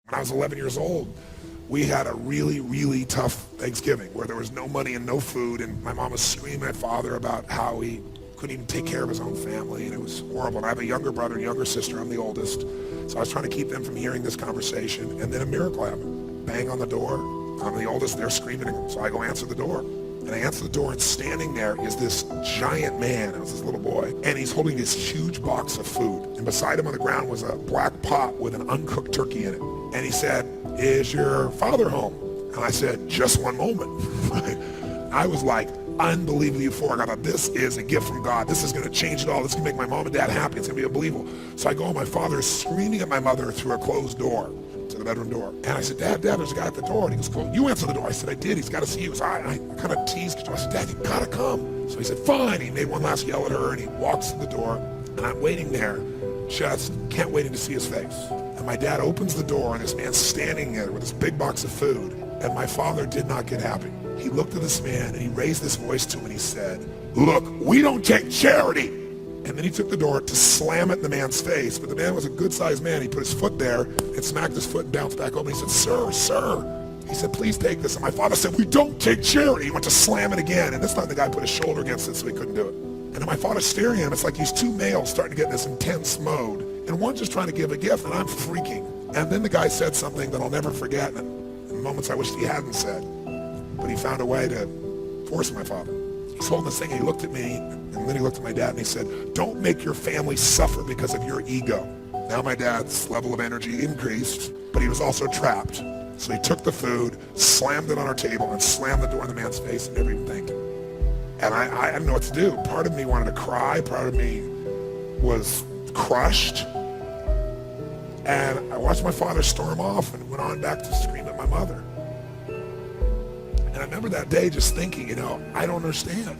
When I was 11 years old, we had a really, really tough Thanksgiving where there was no money and no food, and my mom was screaming at father about how he couldn't even take care of his own family, and it was horrible. And I have a younger brother and younger sister. I'm the oldest. So I was trying to keep them from hearing this conversation, and then a miracle happened. Bang on the door. I'm the oldest. They're screaming at him. So I go answer the door. And I answer the door, and standing there is this giant man. It was this little boy. And he's holding this huge box of food. And beside him on the ground was a black pot with an uncooked turkey in it. And he said, "Is your father home?" And I said, "Just one moment." I was like unbelievably euphoric. I thought, this is a gift from God. This is going to change it all. This is going to make my mom and dad happy. It's going to be unbelievable. So I go, my father is screaming at my mother through a closed door to the bedroom door. And I said, Dad, there's a guy at the door. And he goes, "You answer the door." I said, "I did. He's got to see you." So I kind of teased. I said, "Dad, you got to come." So he said, "Fine." He made one last yell at her, and he walks to the door. And I'm waiting there, just can't wait to see his face. And my dad opens the door, and this man's standing there with this big box of food. And my father did not get happy. He looked at this man, and he raised his voice to him, and he said, "Look, we don't take charity." And then he took the door to slam it in the man's face. But the man was a good-sized man. He put his foot there and smacked his foot and bounced back open. He said, "Sir." He said, "Please take this." And my father said, "We don't take charity." He went to slam it again. And this time the guy put his shoulder against it so he couldn't do it. And then my father's staring at him. It's like these two males starting to get in this intense mode. And one's just trying to give a gift, and I'm freaking. And then the guy said something that I'll never forget, and in moments I wished he hadn't said. But he found a way to force my father. He's holding this thing, and he looked at me, and then he looked at my dad, and he said, "Don't make your family suffer because of your ego." Now my dad's level of energy increased, but he was also trapped. So he took the food, slammed it on our table, and slammed the door in the man's face and never even thanked him. And I didn't know what to do. Part of me wanted to cry. Part of me was crushed. And I watched my father storm off and went on back to scream at my mother. And I remember that day just thinking, I don't understand.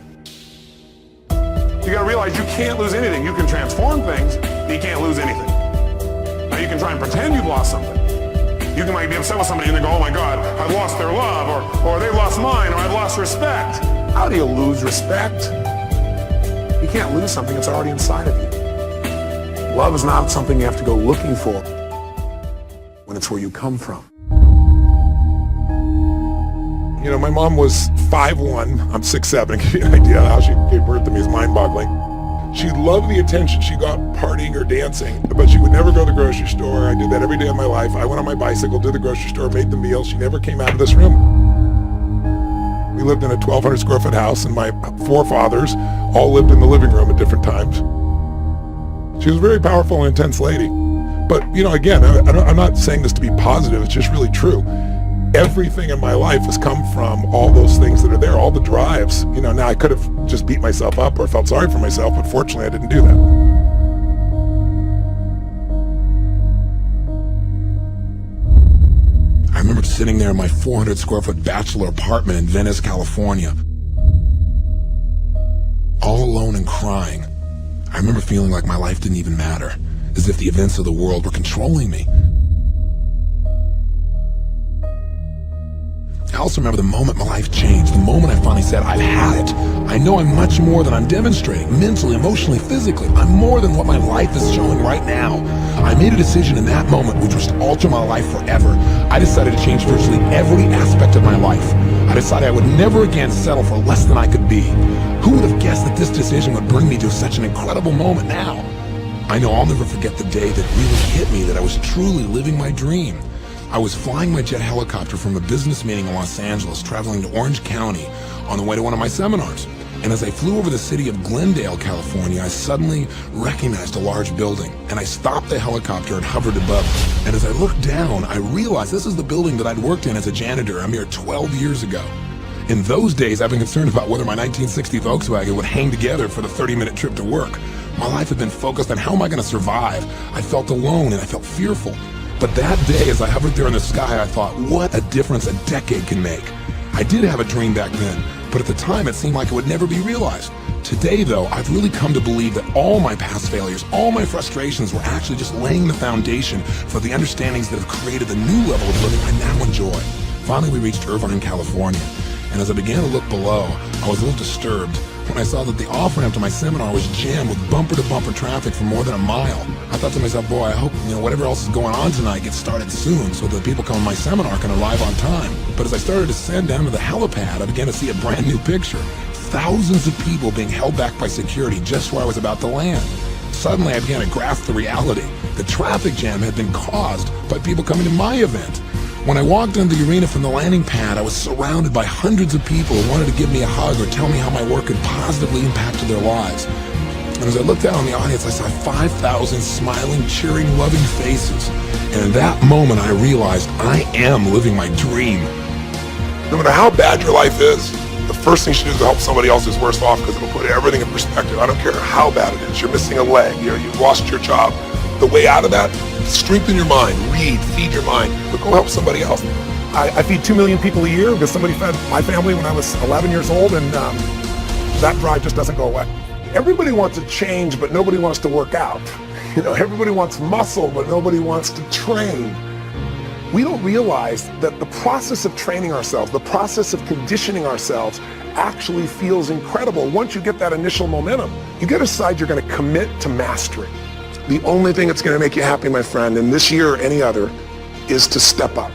You gotta realize you can't lose anything. You can transform things, but you can't lose anything. Now you can try and pretend you've lost something. You can be upset with somebody and they go, "Oh my God, I've lost their love," or "They've lost mine," or "I've lost respect." How do you lose respect? You can't lose something that's already inside of you. Love is not something you have to go looking for when it's where you come from. My mom was 5'1", I'm 6'7", give you an idea how she gave birth to me is mind-boggling. She loved the attention she got partying or dancing, but she would never go to the grocery store. I did that every day of my life. I went on my bicycle to the grocery store, made the meals. She never came out of this room. We lived in a 1,200 square foot house, and my forefathers all lived in the living room at different times. She was a very powerful and intense lady. But, again, I'm not saying this to be positive, it's just really true. Everything in my life has come from all those things that are there, all the drives. Now I could have just beat myself up or felt sorry for myself, but fortunately I didn't do that. I remember sitting there in my 400 square foot bachelor apartment in Venice, California, all alone and crying. I remember feeling like my life didn't even matter, as if the events of the world were controlling me. I also remember the moment my life changed, the moment I finally said, "I've had it. I know I'm much more than I'm demonstrating, mentally, emotionally, physically. I'm more than what my life is showing right now." I made a decision in that moment which was to alter my life forever. I decided to change virtually every aspect of my life. I decided I would never again settle for less than I could be. Who would have guessed that this decision would bring me to such an incredible moment now? I know I'll never forget the day that really hit me that I was truly living my dream. I was flying my jet helicopter from a business meeting in Los Angeles, traveling to Orange County on the way to one of my seminars. And as I flew over the city of Glendale, California, I suddenly recognized a large building. And I stopped the helicopter and hovered above it. And as I looked down, I realized this is the building that I'd worked in as a janitor a mere 12 years ago. In those days, I've been concerned about whether my 1960 Volkswagen would hang together for the 30-minute trip to work. My life had been focused on how am I going to survive. I felt alone and I felt fearful. But that day, as I hovered there in the sky, I thought, what a difference a decade can make. I did have a dream back then, but at the time it seemed like it would never be realized. Today, though, I've really come to believe that all my past failures, all my frustrations were actually just laying the foundation for the understandings that have created the new level of living I now enjoy. Finally, we reached Irvine, California, and as I began to look below, I was a little disturbed. when I saw that the off-ramp to my seminar was jammed with bumper-to-bumper traffic for more than a mile. I thought to myself, boy, I hope, whatever else is going on tonight gets started soon so that the people coming to my seminar can arrive on time. But as I started to descend down to the helipad, I began to see a brand new picture. Thousands of people being held back by security just where I was about to land. Suddenly, I began to grasp the reality. The traffic jam had been caused by people coming to my event. When I walked into the arena from the landing pad, I was surrounded by hundreds of people who wanted to give me a hug or tell me how my work had positively impacted their lives. And as I looked out on the audience, I saw 5,000 smiling, cheering, loving faces. And in that moment, I realized I am living my dream. No matter how bad your life is, the first thing you should do is help somebody else who's worse off, because it'll put everything in perspective. I don't care how bad it is. You're missing a leg. You've lost your job. The way out of that, strengthen your mind, read, feed your mind, but go help somebody else. I feed 2 million people a year because somebody fed my family when I was 11 years old, and that drive just doesn't go away. Everybody wants to change, but nobody wants to work out. Everybody wants muscle, but nobody wants to train. We don't realize that the process of training ourselves, the process of conditioning ourselves actually feels incredible. Once you get that initial momentum, you get to decide you're going to commit to mastery. The only thing that's going to make you happy, my friend, in this year or any other, is to step up.